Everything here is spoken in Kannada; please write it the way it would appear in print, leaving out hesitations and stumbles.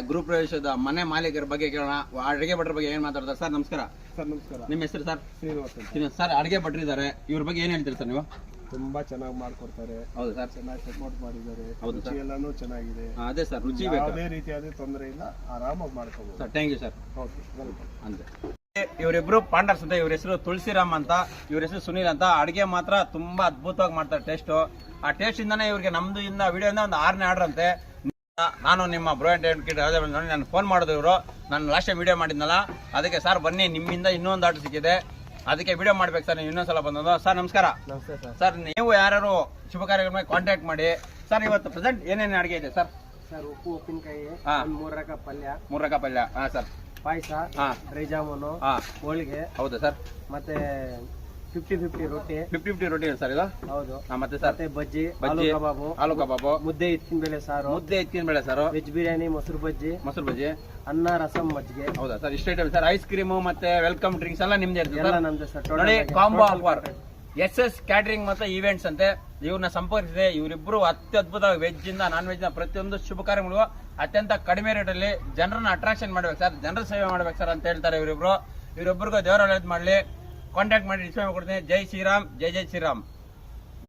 ಗೃಹ ಪ್ರವೇಶದ ಮನೆ ಮಾಲೀಕರ ಬಗ್ಗೆ ಕೇಳೋಣ. ಅಡಿಗೆ ಭಟ್ರ ಬಗ್ಗೆ ಏನ್ ಮಾತಾಡ್ತಾರೆ ಸರ್? ನಮಸ್ಕಾರ ಸರ್. ನಮಸ್ಕಾರ. ನಿಮ್ಮ ಹೆಸರು ಸರ್? ಶ್ರೀನಿವಾಸ್ ಸರ್, ಅಡಿಗೆ ಭಟ್ರಿದ್ದಾರೆ, ಇವ್ರ ಬಗ್ಗೆ ಏನ್ ಹೇಳ್ತೀರಿ ಸರ್ ನೀವು? ತುಂಬಾ ಚೆನ್ನಾಗಿ ಮಾಡ್ಕೊಡ್ತಾರೆ. ಹೌದು ಸರ್, ಚೆನ್ನಾಗಿ ಸಪೋರ್ಟ್ ಮಾಡಿದ್ದಾರೆ. ಹೌದು ಸರ್, ಎಲ್ಲಾನು ಚೆನ್ನಾಗಿದೆ. ಅದೇ ಸರ್, ರುಚಿ ಯಾವುದೇ ರೀತಿಯಾದ ತೊಂದರೆ ಇಲ್ಲ, ಆರಾಮಾಗಿ ಮಾಡ್ಕೋಬಹುದು sir. Thank you sir. Okay, welcome. ಅಂದ್ರೆ ಇವರಿಬ್ರು ಪಾಂಡರ್ಸ್ ಅಂತ, ಇವ್ರ ಹೆಸರು ತುಳಸಿರಾಮ್ ಅಂತ, ಇವ್ರ ಹೆಸರು ಸುನೀಲ್ ಅಂತ. ಅಡಿಗೆ ಮಾತ್ರ ತುಂಬಾ ಅದ್ಭುತವಾಗಿ ಮಾಡ್ತಾರೆ. ಟೇಸ್ಟ್, ಆ ಟೇಸ್ಟ್ ಇಂದಾನೆ ಇವ್ರಿಗೆ ನಮ್ದು ವಿಡಿಯೋದಿಂದ ಒಂದು 6ನೇ ಆರ್ಡರ್ ಅಂತೆ. ನಾನು ನಿಮ್ಮ ಬ್ರೋ ಕಿಟ್ ನೋಡಿ ನಾನು ಫೋನ್ ಮಾಡಿದ್ರು ಇವರು. ನಾನು ಲಾಸ್ಟ್ ಟೈಮ್ ವಿಡಿಯೋ ಮಾಡಿದ್ನಲ್ಲ, ಅದಕ್ಕೆ ಸರ್ ಬನ್ನಿ ನಿಮ್ಮಿಂದ ಇನ್ನೊಂದು ಆರ್ಡರ್ ಸಿಕ್ಕಿದೆ, ಅದಕ್ಕೆ ವಿಡಿಯೋ ಮಾಡ್ಬೇಕು ಸರ್. ನೀವು ಇನ್ನೊಂದ್ಸಲ ಬಂದದ್ದು ಸರ್. ನಮಸ್ಕಾರ. ನಮಸ್ತೆ ಸರ್. ಸರ್, ನೀವು ಯಾರು ಶುಭ ಕಾರ್ಯಗಳ ಮೇಲೆ ಕಾಂಟ್ಯಾಕ್ಟ್ ಮಾಡಿ ಸರ್. ಇವತ್ತು ಪ್ರೆಸೆಂಟ್ ಏನೇನು ಅಡಿಗೆ ಇದೆ ಸರ್? ಸರ್, ಉಪ್ಪು ಉಪ್ಪಿನಕಾಯಿ, 3 ರಕ ಪಲ್ಯ, 3 ರಕ ಪಲ್ಯ. ಹಾ ಸರ್. ಪಾಯಸ, ಡ್ರೈ ಜಾಮೂನು, ಹೋಳಿಗೆ. ಹೌದಾ ಸರ್? ಮತ್ತೆ 50-50 ರೊಟ್ಟಿ. 50-50 ರೊಟ್ಟಿ ಸರ್ ಇದು? ಹೌದು. ಮತ್ತೆ ಸರ್ ಬಜ್ಜಿ, ಆಲೂ ಕಬಾಬು, ಮುದ್ದೆ ಎತ್ತಿನ ಬೇಳೆ ಸಾರು, ವೆಜ್ ಬಿರಿಯಾನಿ, ಮೊಸರು ಬಜ್ಜಿ, ಅನ್ನ, ರಸಂ, ಮಜ್ಜಿಗೆ. ಹೌದಾ ಸರ್? ಇಷ್ಟ ಐಟಮ್ ಸರ್. ಐಸ್ ಕ್ರೀಮು ಮತ್ತೆ ವೆಲ್ಕಮ್ ಡ್ರಿಂಕ್ಸ್ ಎಲ್ಲ ನಿಮ್ದೇ ಇರ್ತದೆ? ಎಲ್ಲ ನಮ್ದು ಸರ್. ನೋಡಿ, ಕಾಂಬೋ ಆಫರ್. SS ಕ್ಯಾಟರಿಂಗ್ ಮತ್ತೆ ಈವೆಂಟ್ಸ್ ಅಂತೆ. ಇವ್ರನ್ನ ಸಂಪರ್ಕಿಸಿದೆ. ಇವರಿಬ್ರು ಅತ್ಯದ್ಭುತ ವೆಜ್ ಇಂದ ನಾನ್ ವೆಜ್ ನ ಪ್ರತಿಯೊಂದು ಶುಭ ಕಾರ್ಯಗಳು ಅತ್ಯಂತ ಕಡಿಮೆ ರೇಟ್ ಅಲ್ಲಿ ಜನರನ್ನ ಅಟ್ರಾಕ್ಷನ್ ಮಾಡ್ಬೇಕು ಸರ್, ಜನರ ಸೇವೆ ಮಾಡ್ಬೇಕು ಸರ್ ಅಂತ ಹೇಳ್ತಾರೆ ಇವರಿಬ್ರು. ಇವರಿಬ್ಬರಿಗೂ ದೇವರ ಒಳ್ಳೇದು ಮಾಡ್ಲಿ. ಕಾಂಟ್ಯಾಕ್ಟ್ ಮಾಡಿ ಡಿಸ್ಪ್ಲೇ ಕೊಡ್ತೀನಿ. ಜೈ ಶ್ರೀರಾಮ್, ಜೈ ಜೈ ಶ್ರೀರಾಮ್.